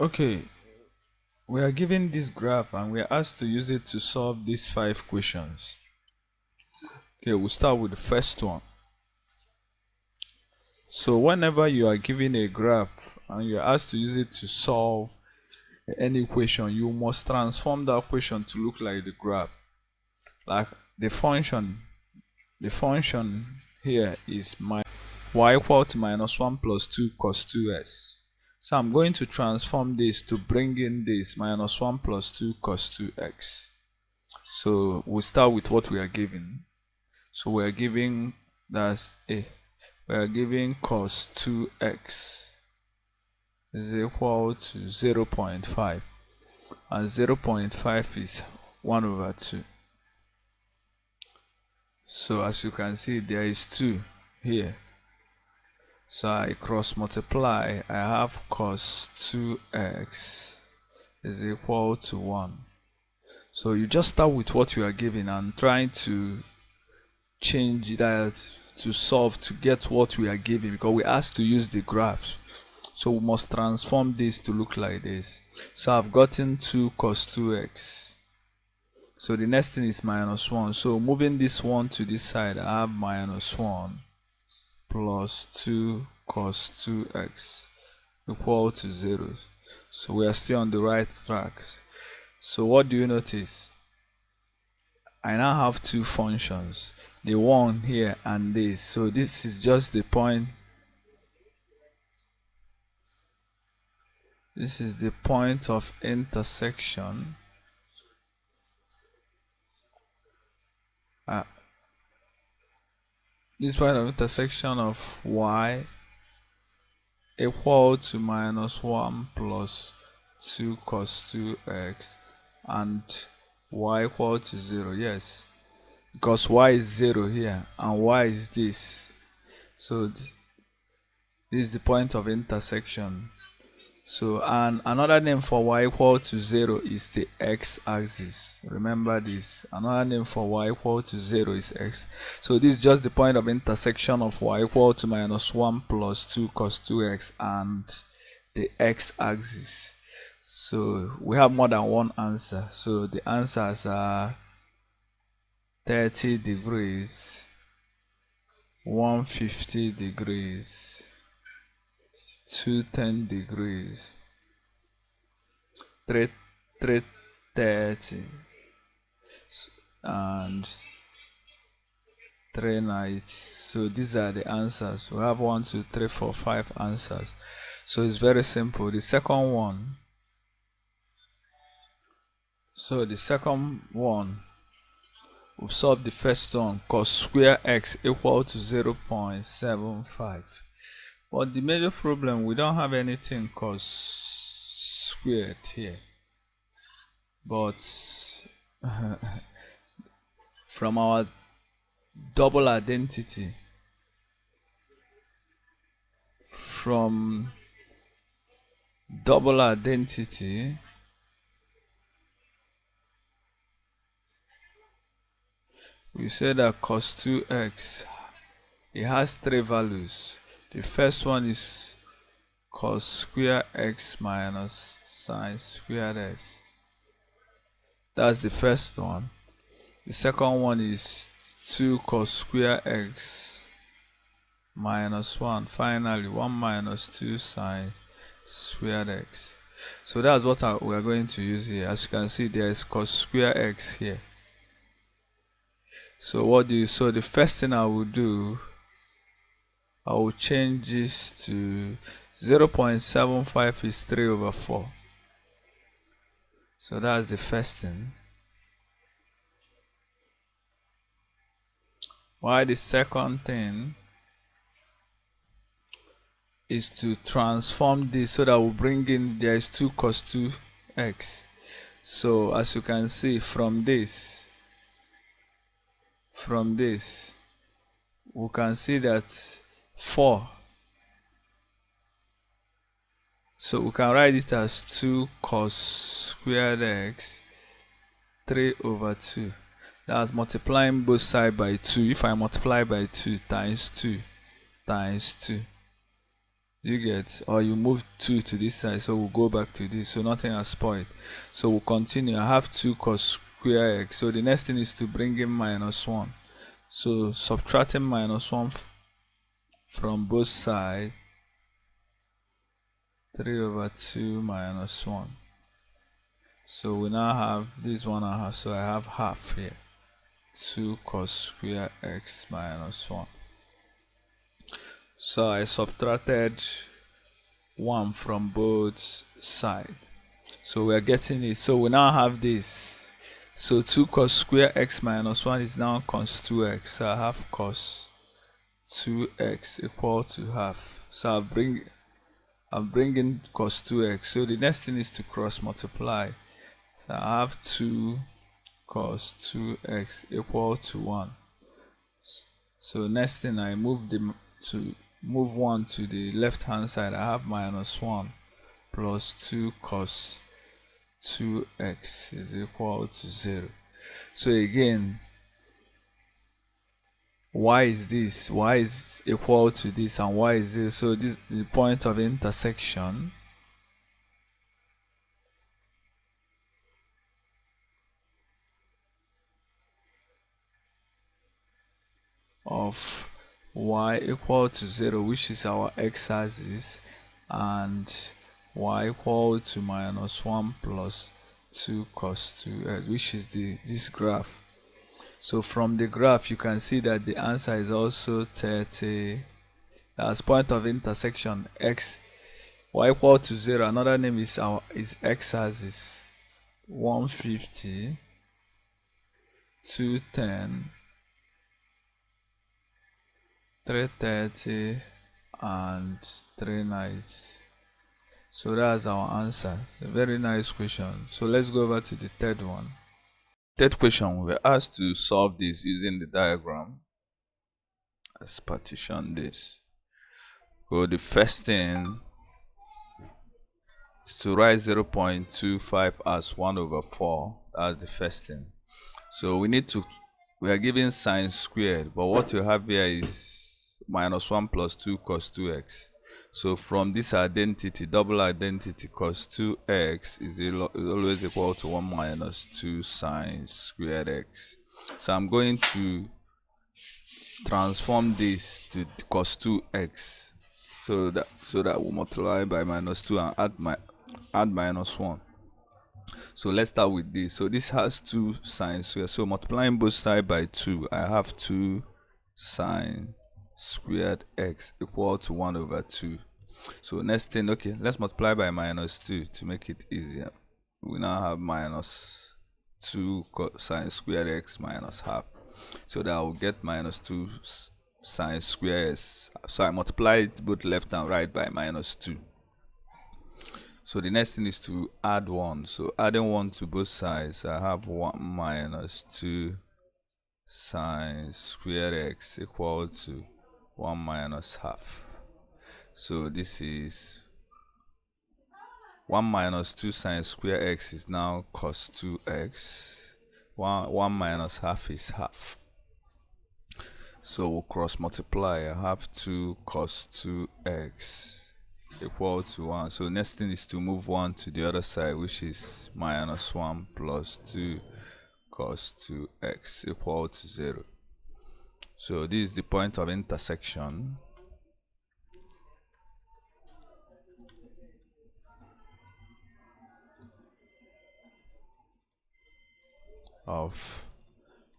Okay, we are given this graph and we are asked to use it to solve these 5 questions. Okay, we'll start with the first one. So whenever you are given a graph and you are asked to use it to solve any equation, you must transform that equation to look like the graph. Like the function here is y equal to minus 1 plus 2 cos 2x. So I'm going to transform this to bring in this minus 1 plus 2 cos 2x. So we'll start with what we are given. So we are giving, that's A. We are giving cos 2x is equal to 0.5. And 0.5 is 1 over 2. So as you can see, there is 2 here. So I cross multiply, I have cos 2x is equal to 1. So you just start with what you are given and trying to change that to solve to get what we are given, because we asked to use the graph. So we must transform this to look like this. So I've gotten 2 cos 2x. So the next thing is minus 1. So moving this 1 to this side, I have minus 1 plus 2 cos 2x equal to 0. So we are still on the right track. So what do you notice? I now have 2 functions, the one here and this. So this is just the point. This is the point of intersection. This point of intersection of y equal to minus 1 plus 2 cos 2x and y equal to 0. Yes, because y is 0 here and y is this. So this is the point of intersection. So, and another name for y equal to 0 is the x-axis. Remember this. Another name for y equal to 0 is x. So this is just the point of intersection of y equal to minus 1 plus 2 cos 2x and the x-axis. So we have more than one answer. So the answers are 30 degrees, 150 degrees, 210 degrees, 330 and 390. So these are the answers. We have 1, 2, 3, 4, 5 answers. So it's very simple. The second one. So the second one, we've solved the first one, cos square x equal to 0.75. But the major problem, we don't have anything cos squared here. But from our double identity, we say that cos 2x, it has 3 values. The first one is cos square x minus sine squared x. That's the first one. The second one is 2 cos square x minus 1. Finally, 1 minus 2 sine squared x. So that's what we are going to use here. As you can see, there is cos square x here. So so the first thing I will do, I will change this to 0.75 is 3 over 4. So that's the first thing. While the second thing is to transform this so that we'll bring in, there is 2 cos 2x. So as you can see from this, we can see that 4. So we can write it as 2 cos squared x 3 over 2. That's multiplying both sides by 2. If I multiply by 2 times 2 times 2, You get, or you move 2 to this side, so we'll go back to this, so nothing has spoiled. So we'll continue. I have 2 cos square x, so the next thing is to bring in -1. So subtracting -1 from both sides, 3/2 -1. So we now have this 1/2, so I have half here, 2 cos square x -1. So I subtracted 1 from both sides, so we are getting it. So we now have this, so 2 cos square x -1 is now cos 2x, so I have cos 2x equal to half. So I'm bringing cos 2x, so the next thing is to cross multiply. So I have 2 cos 2x equal to 1. So next thing, I move 1 to the left hand side. I have -1 plus 2 cos 2x is equal to 0. So again, y is this, y is equal to this, and y is 0. So this is the point of intersection of y equal to 0, which is our x-axis, and y equal to -1 plus 2 cos 2x, which is this graph. So from the graph you can see that the answer is also 30. That's point of intersection x, y equal to 0. Another name is x-axis, 150, 210, 330, and 390. So that's our answer. It's a very nice question. So let's go over to the third one. Third question, we were asked to solve this using the diagram. Let's partition this. So the first thing is to write 0.25 as 1/4. That's the first thing. So we are given sine squared, but what you have here is -1 plus 2 cos 2x. So from this identity, double identity, cos 2x is always equal to 1 minus 2 sine squared x. So I'm going to transform this to cos 2x, so that we'll multiply by -2 and add -1. So let's start with this. So this has 2 sine squared, so multiplying both sides by 2, I have 2 sine squared x equal to 1/2. So next thing, okay, let's multiply by -2 to make it easier. We now have -2 sine squared x minus half, so that I will get -2 sine squared x. So I multiply it both left and right by -2. So the next thing is to add 1. So adding 1 to both sides, I have 1 minus 2 sine squared x equal to 1 minus half. So this is 1 minus 2 sine squared x is now cos 2x. 1 minus half is half. So we'll cross multiply. I have 2 cos 2x equal to 1. So next thing is to move 1 to the other side, which is -1 plus 2 cos 2x equal to 0. So this is the point of intersection of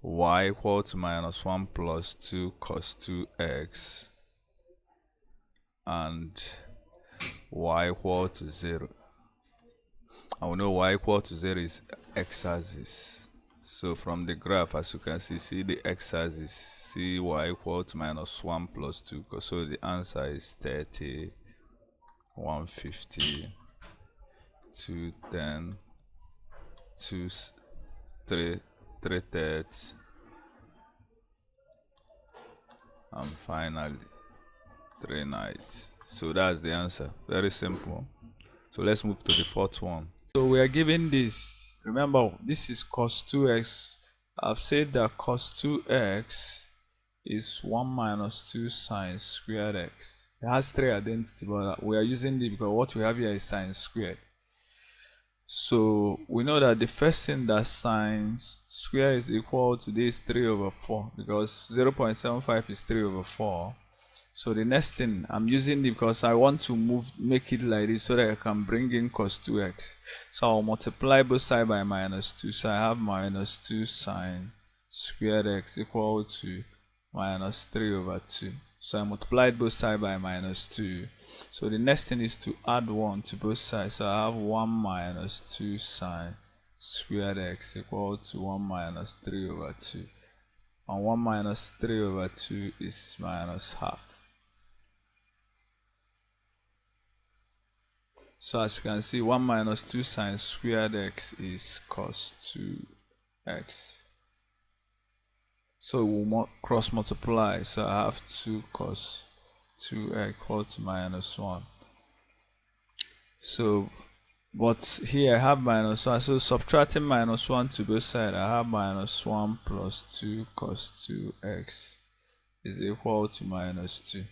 y equal to -1 plus 2 cos 2x and y equal to 0. I will know y equal to 0 is x-axis. So from the graph, as you can see the x-axis, see y equal to -1 plus 2. So the answer is 30, 150, 210, 330, and finally 390. So that's the answer. Very simple. So let's move to the fourth one. So we are given this. Remember, this is cos 2x. I've said that cos 2x is 1 minus 2 sine squared x. It has three identities, but we are using it because what we have here is sine squared. So we know that the first thing that sine square is equal to this 3 over 4, because 0.75 is 3 over 4. So the next thing, I'm using it because I want to make it like this so that I can bring in cos 2x. So I'll multiply both sides by minus 2. So I have minus 2 sine squared x equal to minus 3 over 2. So I multiplied both sides by minus 2. So the next thing is to add 1 to both sides. So I have 1 minus 2 sine squared x equal to 1 minus 3 over 2. And 1 minus 3 over 2 is minus half. So as you can see, 1 minus 2 sine squared x is cos 2x. So we'll cross multiply. So I have 2 cos 2x equal to minus 1. So, but here I have minus 1. So subtracting minus 1 to both sides, I have minus 1 plus 2 cos 2x is equal to minus 2.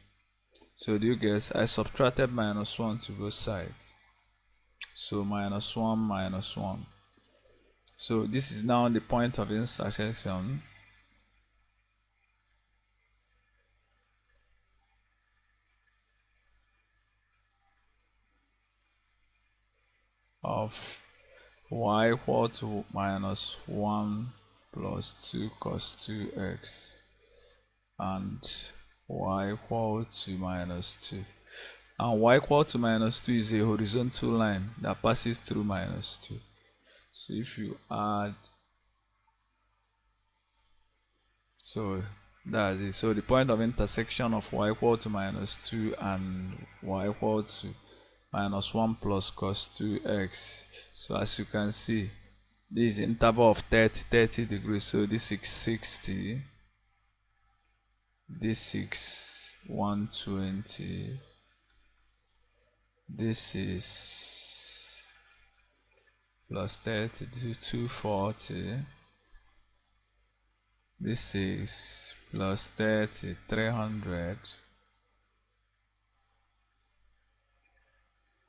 So do you guess? I subtracted minus 1 to both sides. So minus 1 minus 1. So this is now the point of intersection of y equal to minus 1 plus 2 cos 2x and y equal to minus 2. And y equal to minus 2 is a horizontal line that passes through minus 2. So if you add, so that is, so the point of intersection of y equal to minus 2 and y equal to minus 1 plus cos 2x. So as you can see, this is interval of 30 degrees. So this is 60, this is 120, this is plus 30, this is 240, this is plus 30, 300,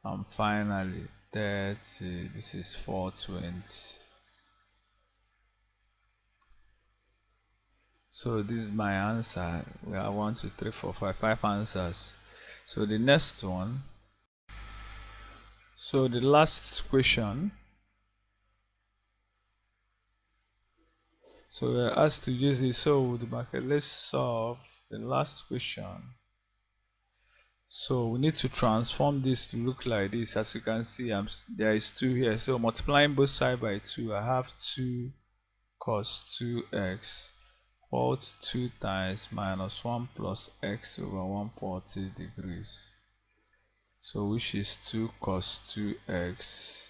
and finally 30, this is 420. So this is my answer. We have 1, 2, 3, 4, 5 answers. So the next one, so the last question, so we're asked to use it. So the market, let's solve the last question. So we need to transform this to look like this. As you can see, there is 2 here. So multiplying both sides by 2, I have 2 cos 2x equal to 2 times minus 1 plus x over 140 degrees. So which is 2 cos 2x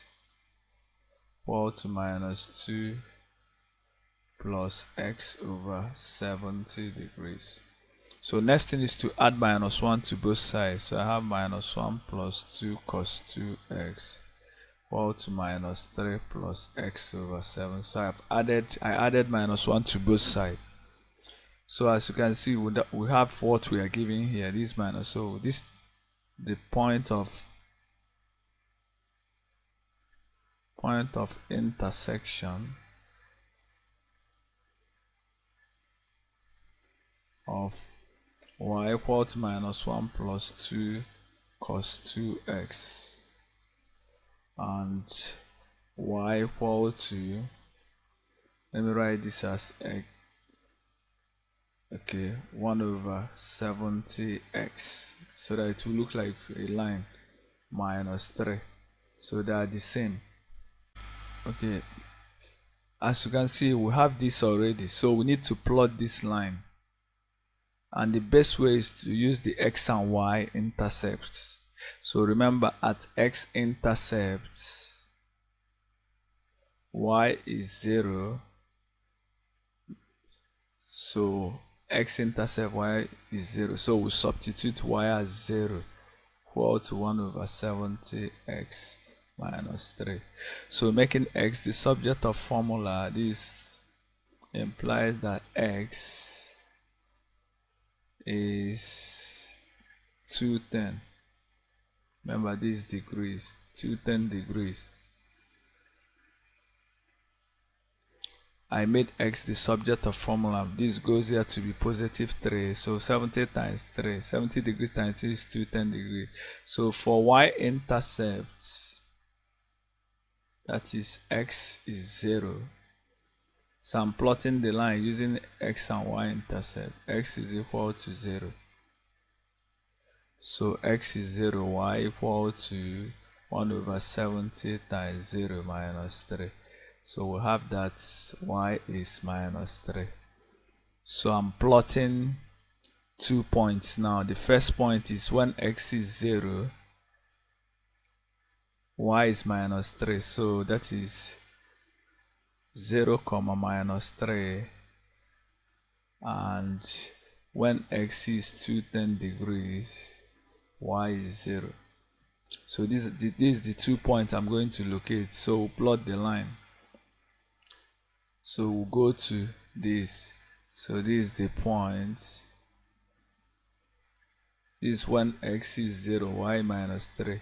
equal to minus 2 plus x over 70 degrees. So next thing is to add minus 1 to both sides. So I have minus 1 plus 2 cos 2x equal to minus 3 plus x over 7. So I added minus 1 to both sides. So as you can see, we have what we are giving here, this minus. So this the point of intersection of y equal to minus 1 plus 2 cos 2x and y equal to, let me write this as x, okay, 1 over 70x, so that it will look like a line, minus 3. So they are the same. Okay, as you can see, we have this already, so we need to plot this line. And the best way is to use the x and y intercepts. So remember, at x-intercepts, y is 0. So x-intercept y is 0. So we substitute y as 0 equal to 1 over 70x minus 3. So making x the subject of formula, this implies that x is 210. Remember, these degrees, 210 degrees. I made x the subject of formula. This goes here to be positive 3. So 70 times 3. 70 degrees times 3 is 210 degrees. So for y-intercept, that is x is 0. So I'm plotting the line using x and y-intercept. X is equal to 0. So x is 0, y equal to 1 over 70 times 0 minus 3. So we have that y is minus 3. So I'm plotting 2 points now. The first point is when x is 0, y is minus 3. So that is 0 comma minus 3. And when x is 210 degrees, y is 0. So this is the 2 points I'm going to locate. So we'll plot the line. So we'll go to this. So this is the point. This is when x is 0, y minus 3.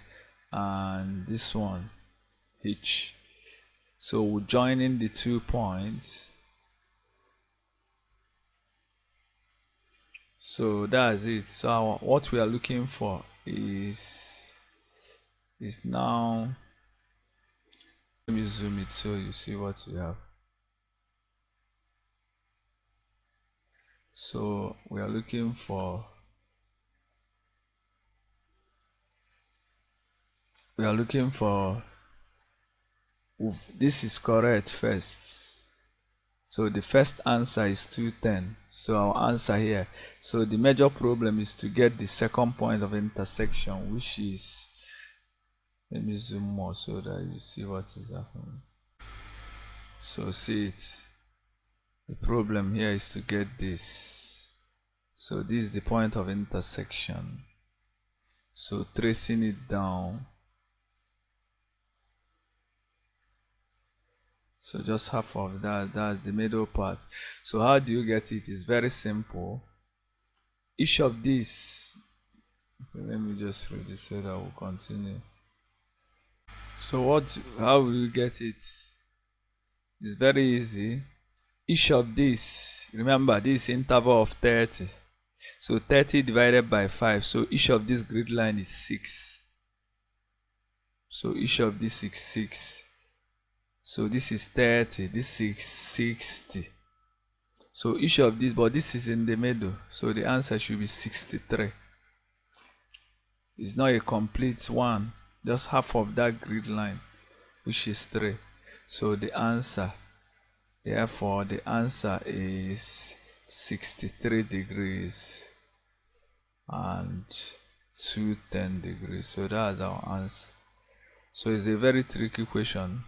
And this one, h. So we'll join in the 2 points. So that's it. So what we are looking for is now, let me zoom it so you see what we have. So we are looking for this is correct first. So the first answer is 210. So our answer here. So the major problem is to get the second point of intersection, which is, let me zoom more so that you see what is happening. So see it. The problem here is to get this. So this is the point of intersection. So tracing it down. So just half of that, that's the middle part. So how do you get it? It's very simple. Each of these, let me just read this so that we'll continue. So how will you get it? It's very easy. Each of these, remember this interval of 30. So 30 divided by 5. So each of this grid line is 6. So each of this is 6. So this is 30, this is 60. So each of these, but this is in the middle. So the answer should be 63. It's not a complete one, just half of that grid line, which is 3. So the answer, therefore, the answer is 63 degrees and 210 degrees. So that's our answer. So it's a very tricky question.